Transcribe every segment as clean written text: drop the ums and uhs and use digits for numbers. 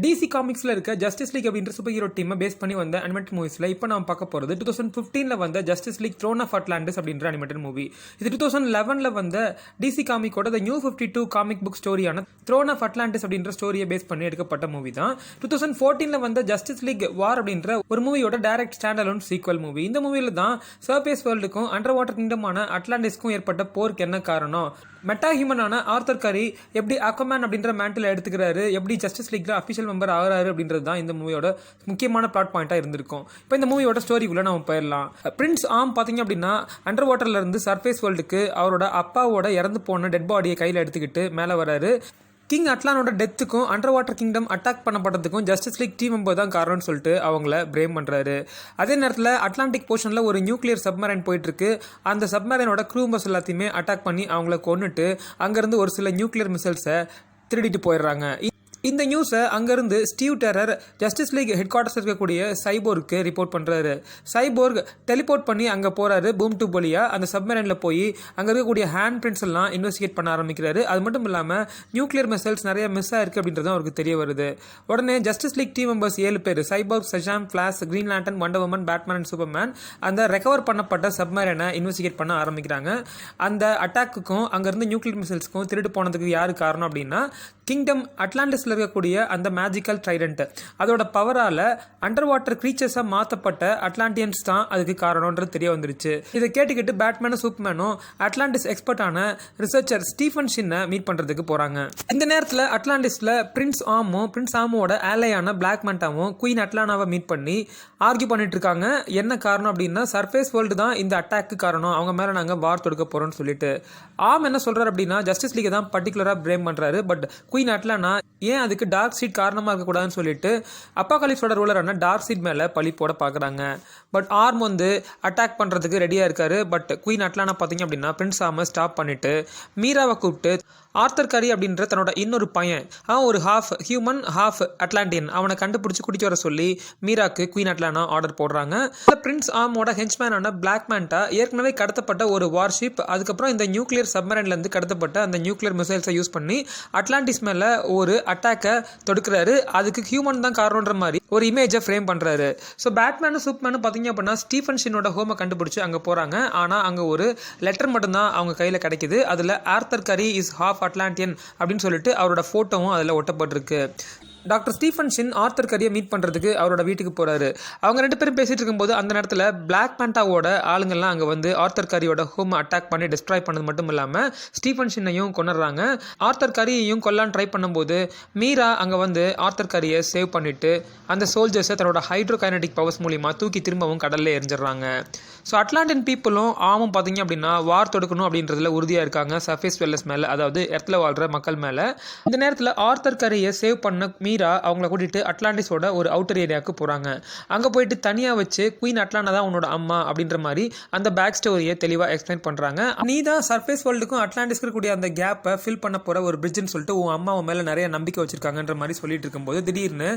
DC காமிக்ஸில் இருக்க justice league அப்படின்ற super hero டீமை பேஸ் பண்ணி வந்த அனிமேட்டட் மூவிஸில் இப்போ நம்ம பார்க்க போகிறது 2015 வந்த Justice League thrown of Atlantis அப்படின்ற அனிமேட்டட் மூவி. இது 2011 வந்த டிசி காமிக்கோட த நியூ 52 காமிக் புக் ஸ்டோரியான த்ரோன் ஆஃப் அட்லாண்டிஸ் அப்படின்ற ஸ்டோரியை பேஸ் பண்ணி எடுக்கப்பட்ட மூவி தான். 2014 வந்த ஜஸ்டிஸ் லீக் வார் அப்படின்ற ஒரு மூவியோட direct stand alone sequel movie. இந்த மூவியில் தான் சர்ஃபேஸ் வேர்ல்டுக்கும் அண்டர் வாட்டர் கிங்டமான அட்லாண்டிஸ்க்கும் ஏற்பட்ட போருக்கு என்ன காரணம், மெட்டா ஹியூமனான ஆர்த்தர் கரி எப்படி அக்வாமேன் அப்படின்ற மேண்டில் எடுத்துக்கிறாரு, எப்படி ஜஸ்டிஸ் லீக்ல அஃபிஷியல் மெம்பர் ஆகிறாரு அப்படின்றது தான் இந்த மூவியோட முக்கியமான பிளாட் பாயிண்டாக இருந்திருக்கும். இப்போ இந்த மூவியோட ஸ்டோரிக்குள்ளே நம்ம போயிடலாம். பிரின்ஸ் ஆம் பார்த்தீங்க அப்படின்னா அண்டர் வாட்டர்ல இருந்து சர்ஃபேஸ் வேர்ல்டுக்கு அவரோட அப்பாவோட இறந்து போன டெட் பாடியை கையில் எடுத்துக்கிட்டு மேலே வராரு. கிங் அட்லானோட டெத்துக்கும் அண்டர் வாட்டர் கிங்டம் அட்டாக் பண்ணப்பட்டதுக்கும் ஜஸ்டிஸ் லீக் டீம் மெம்பர் தான் காரணம்னு சொல்லிட்டு அவங்கள பிரேம் பண்ணுறாரு. அதே நேரத்தில் அட்லாண்டிக் போர்ஷனில் ஒரு நியூக்ளியர் சப்மரைன் போயிட்டுருக்கு. அந்த சப்மரைனோட க்ரூ மெம்பர்ஸ் எல்லாத்தையுமே அட்டாக் பண்ணி அவங்கள கொன்னுட்டு அங்கேருந்து ஒரு சில நியூக்ளியர் மிசைல்ஸை திருடிட்டு போயிடுறாங்க. இந்த நியூஸை அங்கேருந்து Steve Trevor Justice League headquarters இருக்கக்கூடிய சைபோர்க்கு ரிப்போர்ட் பண்ணுறாரு. சைபோர்க் டெலிபோர்ட் பண்ணி அங்கே போகிறாரு. பூம் டூப் வழியாக அந்த சப்மரைனில் போய் அங்கே இருக்கக்கூடிய ஹேண்ட் பிரிண்ட்ஸ் எல்லாம் இன்வெஸ்டிகேட் பண்ண ஆரம்பிக்கிறாரு. அது மட்டும் இல்லாமல் நியூக்ளியர் மிசைல்ஸ் நிறைய மிஸ் ஆயிருக்கு அப்படின்றது அவருக்கு தெரிய வருது. உடனே ஜஸ்டிஸ் லீக் டீம் மெம்பர்ஸ் 7 பேர் Cyborg, Shazam, Flash, Green Lantern, Wonder Woman, Batman and Superman அந்த ரெக்கவர் பண்ணப்பட்ட சப்மரைனை இன்வெஸ்டிகேட் பண்ண ஆரம்பிக்கிறாங்க. அந்த அட்டாக்குக்கும் அங்கேருந்து நியூக்ளியர் மிசைல்ஸ்க்கும் திருட்டு போனதுக்கு யார் காரணம் அப்படின்னா கிங்டம் அட்லாண்டிஸில் இருக்கக்கூடிய அந்த மேஜிக்கல் ட்ரைடன்ட் அதோட பவரால் அண்டர் வாட்டர் கிரீச்சர்ஸாக மாற்றப்பட்ட அட்லாண்டியன்ஸ் தான் அதுக்கு காரணம்ன்றது தெரிய வந்துருச்சு. இதை கேட்டுக்கிட்டு பேட்மேனும் சூப்பர்மேனும் அட்லாண்டிஸ் எக்ஸ்பர்ட்டான ரிசர்ச்சர் ஸ்டீஃபன் ஷின்னை மீட் பண்ணுறதுக்கு போகிறாங்க. இந்த நேரத்தில் அட்லாண்டிஸில் பிரின்ஸ் ஆமோட ஆலையான பிளாக் மேண்டாவும் குயின் அட்லானாவை மீட் பண்ணி ஆர்கியூ பண்ணிட்டு இருக்காங்க. என்ன காரணம் அப்படின்னா சர்ஃபேஸ் வேர்ல்டு தான் இந்த அட்டாக்கு காரணம், அவங்க மேலே நாங்கள் வார் தொடுக்க போகிறோம்னு சொல்லிட்டு. என்ன சொல்கிறார் அப்படின்னா ஜஸ்டிஸ் லீக்கை தான் பர்டிகுலராக பிரேம் பண்ணுறாரு. பட் குயின் அட்லானா ஏன் அதுக்கு டார்க் சீட் காரணமாக இருக்கக்கூடாதுன்னு சொல்லிட்டு அப்பாகலிப்ஸோட ரூலரான டார்க் சீட் மேலே பழி போட பார்க்குறாங்க. பட் ஆர்ம் அட்டாக் பண்ணுறதுக்கு ரெடியாக இருக்காரு. பட் குயின் அட்லானா பார்த்தீங்க அப்படின்னா பிரின்ஸ் ஆமை ஸ்டாப் பண்ணிவிட்டு மீராவை கூப்பிட்டு ஆர்த்தர் கரி அப்படின்ற தன்னோட இன்னொரு பையன், அவன் ஒரு ஹாஃப் ஹியூமன் ஹாஃப் அட்லாண்டியன், அவனை கண்டுபிடிச்சி குடிச்சு வர சொல்லி மீராக்கு குயின் அட்லானா ஆர்டர் போடுறாங்க. பிரின்ஸ் ஆமோட ஹென்ச்மேனான பிளாக் மேண்டா ஏற்கனவே கடத்தப்பட்ட ஒரு வார்ஷிப், அதுக்கப்புறம் இந்த நியூக்ளியர் சப்மரைன்லேருந்து கடத்தப்பட்ட அந்த நியூக்ளியர் மிசைல்ஸை யூஸ் பண்ணி அட்லாண்டிஸ் மேலே ஒரு அட்டாக்கை தொடுக்கிறாரு. அதுக்கு ஹியூமன் தான் காரணன்ற மாதிரி ஒரு இமேஜை ஃப்ரேம் பண்ணுறாரு. ஸோ பேட்மேனும் சூப்பர்மேனும் பார்த்தீங்க அப்படின்னா ஸ்டீஃபன் ஷின்னோட ஹோமை கண்டுபிடிச்சி அங்கே போகிறாங்க. ஆனால் அங்கே ஒரு லெட்டர் மட்டும்தான் அவங்க கையில் கிடைக்குது. அதில் Arthur Curry is half Atlantean அப்படின்னு சொல்லிட்டு அவரோட ஃபோட்டோவும் அதில் ஒட்டப்பட்டிருக்கு. டாக்டர் ஸ்டீஃபன் ஷின் ஆர்த்தர் கரியை மீட் பண்ணுறதுக்கு அவரோட வீட்டுக்கு போகிறாரு. அவங்க 2 பேரும் பேசிகிட்டு இருக்கும்போது அந்த நேரத்தில் பிளாக் பேண்டாவோட ஆளுங்கள்லாம் அங்கே ஆர்த்தர் கரியோட ஹோம் அட்டாக் பண்ணி டிஸ்ட்ராய் பண்ணது மட்டும் இல்லாமல் ஸ்டீஃபன் ஷின்னையும் கொண்டுறாங்க. ஆர்த்தர் கரியையும் கொல்லான்னு ட்ரை பண்ணும்போது மீரா அங்கே ஆர்த்தர் கரியை சேவ் பண்ணிவிட்டு அந்த சோல்ஜர்ஸை தன்னோட ஹைட்ரோகைனடிக் பவர்ஸ் மூலிமா தூக்கி திரும்பவும் கடலில் எரிஞ்சிடறாங்க. ஸோ அட்லாண்டியன் பீப்புளும் பார்த்தீங்க அப்படின்னா வார் தொடுக்கணும் அப்படின்றதுல உறுதியாக இருக்காங்க சர்ஃபேஸ் வெல்லஸ் மேலே, அதாவது எர்த்தில் வாழ்கிற மக்கள் மேலே. இந்த நேரத்தில் ஆர்த்தர் கரியை சேவ் பண்ண மீரா அவங்கள கூட்டிட்டு அட்லாண்டிஸோட ஒரு அவுட்டர் ஏரியாவுக்கு போகிறாங்க. அங்கே போயிட்டு தனியாக வச்சு குயின் அட்லானா தான் உன்னோட அம்மா அப்படின்ற மாதிரி அந்த பேக் ஸ்டோரியை தெளிவாக எக்ஸ்பிளைன் பண்ணுறாங்க. நீ தான் சர்ஃபேஸ் வேர்ல்டுக்கும் அட்லாண்டிஸ்க்கு இருக்கக்கூடிய அந்த கேப்பை ஃபில் பண்ண போகிற ஒரு பிரிட்ஜ்னு சொல்லிட்டு உன் அம்மா மேலே நிறைய நம்பிக்கை வச்சிருக்காங்கன்ற மாதிரி சொல்லிட்டு இருக்கும்போது திடீர்னு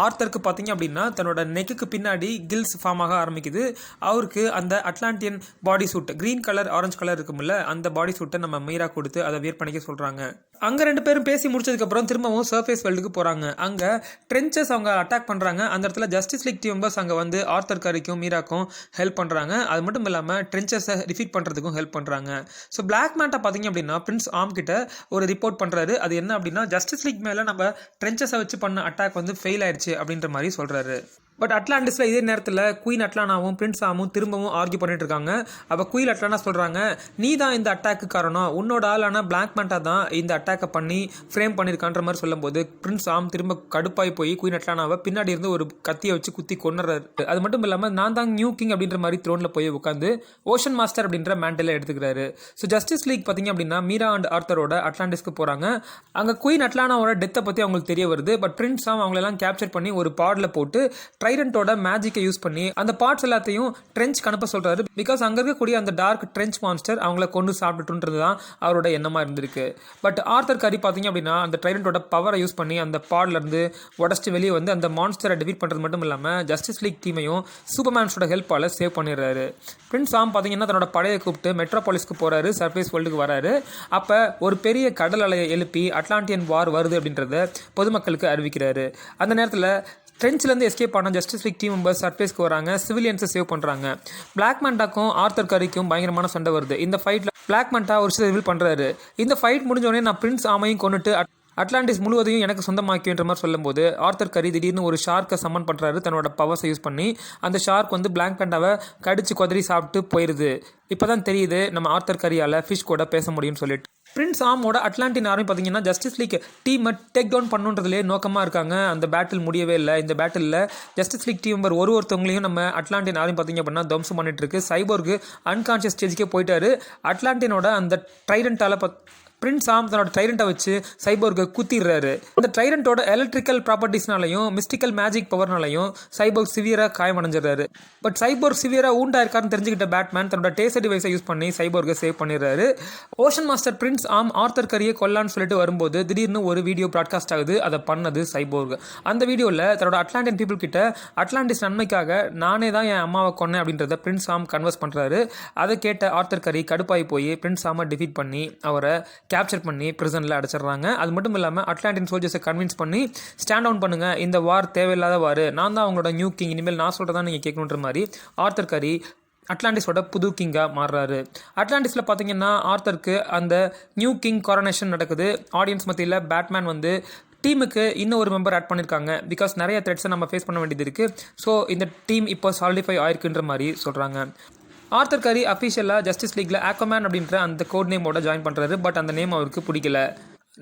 ஆர்த்தருக்கு பார்த்தீங்க அப்படின்னா தன்னோட நெக்குக்கு பின்னாடி கில்ஸ் ஃபார்ம் ஆக ஆரம்பிக்குது. அவருக்கு அந்த Atlantean body suit green colour orange colour இருக்கும்ல, அந்த பாடி சூட்டை நம்ம மீரா கொடுத்து அதை வியர் பண்ணிக்க சொல்கிறாங்க. அங்கே 2 பேரும் பேசி முடிச்சதுக்கப்புறம் திரும்பவும் சர்ஃபேஸ் வேர்ல்டுக்கு போகிறாங்க. அங்கே ட்ரென்ச்சஸ் அவங்க அட்டாக் பண்ணுறாங்க. அந்த இடத்துல ஜஸ்டிஸ் லீக் டீம் மெம்பர்ஸ் அங்கே ஆர்த்தர் கரிக்கும் மீராக்கும் ஹெல்ப் பண்ணுறாங்க. அது மட்டும் இல்லாமல் ட்ரென்ச்சஸை டிஃபீட் பண்ணுறதுக்கும் ஹெல்ப் பண்ணுறாங்க. ஸோ பிளாக் மேண்டா பார்த்தீங்க அப்படின்னா பிரின்ஸ் ஆம் கிட்ட ஒரு ரிப்போர்ட் பண்ணுறாரு. அது என்ன அப்படின்னா ஜஸ்டிஸ் லீக் மேலே நம்ம ட்ரென்ச்சஸை வச்சு பண்ண அட்டாக் ஃபெயில் ஆயிடுச்சு அப்படின்ற மாதிரி சொல்கிறாரு. பட் அட்லாண்டிஸில் இதே நேரத்தில் குயின் அட்லானாவும் பிரின்ஸ் ஆமும் திரும்பவும் ஆர்கியூ பண்ணிட்டு இருக்காங்க. அப்போ குயின் அட்லானா சொல்கிறாங்க, நீ தான் இந்த அட்டாக்கு காரணம், உன்னோட ஆளான பிளாக் மேண்டா தான் இந்த அட்டாக்கை பண்ணி ஃப்ரேம் பண்ணியிருக்கான்ற மாதிரி சொல்லும்போது பிரின்ஸ் ஆம் திரும்ப கடுப்பாய் போய் குயின் அட்லானாவை பின்னாடி இருந்து ஒரு கத்தியை வச்சு குத்தி கொண்டுறாரு. அது மட்டும் இல்லாமல் நான் தான் நியூ கிங் அப்படின்ற மாதிரி த்ரோனில் போய் உட்காந்து ஓஷன் மாஸ்டர் அப்படின்ற மேண்டலை எடுத்துக்கிறாரு. ஸோ ஜஸ்டிஸ் லீக் பார்த்தீங்க அப்படின்னா மீரா அண்ட் ஆர்த்தரோட அட்லாண்டிஸ்க்கு போகிறாங்க. அங்கே குயின் அட்லானாவோட டெத்தை பற்றி அவங்களுக்கு தெரிய வருது. பட் பிரின்ஸ் ஆம் அவங்களெல்லாம் கேப்சர் பண்ணி ஒரு பாடில் போட்டு ட்ரைடன்ட்டோட மேஜிக்கை யூஸ் பண்ணி அந்த பார்ட்ஸ் எல்லாத்தையும் ட்ரெஞ்ச் அனுப்ப சொல்றாரு. பிகாஸ் அங்க இருக்கக்கூடிய அந்த டார்க் ட்ரெஞ்ச் மான்ஸ்டர் அவங்கள கொண்டு சாப்பிட்டுன்றது தான் அவரோட எண்ணமா இருந்திருக்கு. பட் ஆர்தர் கரி பார்த்தீங்க அப்படின்னா அந்த ட்ரைடன்ட்டோட பவரை யூஸ் பண்ணி அந்த பாட்ல இருந்து உடச்சிட்டு வெளியே வந்து அந்த மான்ஸ்டரை டிஃபீட் பண்றது மட்டும் இல்லாமல் ஜஸ்டிஸ் லீக் டீமையும் சூப்பர்மேன்ஸோட ஹெல்ப்பால சேவ் பண்ணிடுறாரு. பிரின்ஸ் ஆம் பார்த்தீங்கன்னா தன்னோட படையை கூப்பிட்டு மெட்ரோபாலிஸ்க்கு போறாரு, சர்ஃபேஸ் வேர்ல்டுக்கு வராரு. அப்போ ஒரு பெரிய கடல் அலையை எழுப்பி அட்லாண்டியன் வார் வருது அப்படின்றத பொதுமக்களுக்கு அறிவிக்கிறாரு. அந்த நேரத்தில் ட்ரெஞ்சிலேருந்து எஸ்கேப் ஆன ஜஸ்டிஸ் லீக் டீம் மெம்பர்ஸ் சர்ஃபேஸ்க்கு வராங்க, சிவிலியன்ஸை சேவ் பண்ணுறாங்க. பிளாக் மேண்டாக்கும் ஆர்தர் கரிக்கும் பயங்கரமான சண்டை வருது. இந்த ஃபைட்டில் பிளாக் மேண்டா ஒரு சில ரிவீல் பண்ணுறாரு. இந்த ஃபைட் முடிஞ்சோடனே நான் பிரின்ஸ் ஆமையும் கொண்டுட்டு அட்லாண்டிஸ் முழுவதையும் எனக்கு சொந்தமாக்கின்ற மாதிரி சொல்லும்போது ஆர்தர் கரி திடீர்னு ஒரு ஷார்க்கை சம்மன் பண்ணுறாரு தன்னோட பவர்ஸை யூஸ் பண்ணி. அந்த ஷார்க் வந்து பிளாக் பேண்டாவை கடிச்சு கொதறி சாப்பிட்டு போயிடுது. இப்போ தான் தெரியுது நம்ம ஆர்தர் கரியால் ஃபிஷ் கூட பேச முடியும்னு சொல்லிட்டு. பிரின்ஸ் ஆமோட அட்லாண்டின் ஆர்மி பார்த்தீங்கன்னா ஜஸ்டிஸ் லீக் டீமை டேக் டவுன் பண்ணுன்றதுலேயே நோக்கமாக இருக்காங்க. அந்த பேட்டில் முடியவே இல்லை. இந்த பேட்டிலில் ஜஸ்டிஸ் லீக் டீம் மெம்பர் ஒருத்தவங்களையும் நம்ம அட்லாண்டின் ஆர்மி பார்த்தீங்க அப்படின்னா தம்சம் பண்ணிட்டு இருக்கு. சைபோர்க்கு அன்கான்ஷியஸ் ஸ்டேஜ்க்கே போயிட்டாரு. அட்லாண்டினோட அந்த ட்ரைடன்ட்டால் பிரின்ஸ் ஆம் தன்னோட ட்ரைடண்ட்டை வச்சு சைபோர்கை குத்திடுறாரு. அந்த ட்ரைடண்ட்டோட எலக்ட்ரிக்கல் ப்ராப்பர்ட்டிஸ்னாலையும் மிஸ்டிக்கல் மேஜிக் பவர்னாலையும் சைபோர்க் சிவியராக காயமடைஞ்சிடறாரு. பட் சைபோர்க் சிவியராக ஊண்டாயிருக்காருன்னு தெரிஞ்சுக்கிட்ட பேட்மேன் தன்னோட டேசர் டிவைஸை யூஸ் பண்ணி சைபோர்கை சேவ் பண்ணிடுறாரு. Ocean Master prince Orm Arthur கரியை கொல்லான்னு சொல்லிட்டு வரும்போது திடீர்னு ஒரு வீடியோ ப்ராட்காஸ்ட் ஆகுது. அதை பண்ணது சைபோர்க். அந்த வீடியோவில் தன்னோட அட்லாண்டியன் பீப்புள் கிட்ட அட்லாண்டிஸ் நன்மைக்காக நானே தான் என் அம்மாவை கொன்னேன் அப்படின்றத பிரின்ஸ் ஆம் கன்வர்ஸ் பண்ணுறாரு. அதை கேட்ட ஆர்தர் கரி கடுப்பாகி போய் பிரின்ஸ் ஆமை டிஃபீட் பண்ணி அவரை கேப்சர் பண்ணி பிரிசனில் அடைச்சிடுறாங்க. அது மட்டும் இல்லாமல் அட்லாண்டியன் சோல்ஜர்ஸை கன்வின்ஸ் பண்ணி ஸ்டாண்ட் டவுன் பண்ணுங்க, இந்த வார் தேவையில்லாத வார், நான் தான் அவங்களோட நியூ கிங், இனிமேல் நான் சொல்கிறதா நீங்கள் கேட்கணுன்ற மாதிரி ஆர்தர் கரி அட்லாண்டிஸோட புது கிங்காக மாறுறாரு. அட்லாண்டிஸில் பார்த்தீங்கன்னா ஆர்தருக்கு அந்த நியூ கிங் கொரோனேஷன் நடக்குது. ஆடியன்ஸ் மத்தியில் பேட்மேன் வந்து டீமுக்கு இன்னும் ஒரு மெம்பர் ஆட் பண்ணியிருக்காங்க. பிகாஸ் நிறைய த்ரெட்ஸை நம்ம ஃபேஸ் பண்ண வேண்டியது இருக்குது. ஸோ இந்த டீம் இப்போ சாலிடிஃபை ஆயிருக்குன்ற மாதிரி சொல்கிறாங்க. ஆர்தர் கரி அஃபிஷியலாக ஜஸ்டிஸ் லீக்ல ஆக்வாமேன் அப்படின்ற அந்த கோட் நேமோட ஜாயின் பண்ணுறாரு. பட் அந்த நேம் அவருக்கு பிடிக்கல.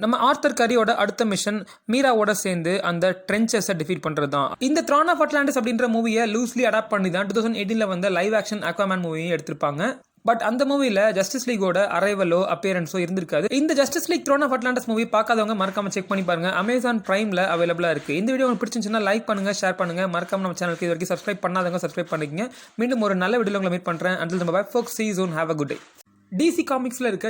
நம்ம ஆர்தர் கரியோட அடுத்த மிஷன் மீராவோட சேர்ந்து அந்த ட்ரென்ச்சஸை டிஃபீட் பண்ணுறது தான். இந்த த்ரான் ஆஃப் அட்லாண்டிஸ் அப்படின்ற மூவியை லூஸ்லி அடாப்ட் பண்ணி தான் 2018 வந்த லைவ் ஆக்ஷன் ஆக்வாமேன் மூவியும் எடுத்திருப்பாங்க. பட் அந்த மூவியில் ஜஸ்டிஸ் லீகோட அரைவலோ அப்பியரன்ஸோ இருந்திருக்காது. இந்த Justice League thrown of Atlantis movie பார்க்காதவங்க மறக்காம செக் பண்ணி பாருங்க. அமேசான் பிரைமில் அவைலபிளாக இருக்குது. இந்த வீடியோ உங்களுக்கு பிடிச்சிருந்துச்சுன்னா லைக் பண்ணுங்கள், ஷேர் பண்ணுங்கள். மறக்காம நம்ம சேனலுக்கு இது வரைக்கும் சப்ஸ்கிரைப் பண்ணாதவங்க சப்ஸ்கிரைப் பண்ணிக்கங்க. மீண்டும் ஒரு நல்ல வீடியோவில் உங்களை மீட் பண்ணுறேன். அண்டில் நம்ம bye folks, see you soon, have a good day. DC காமிக்ஸில் இருக்க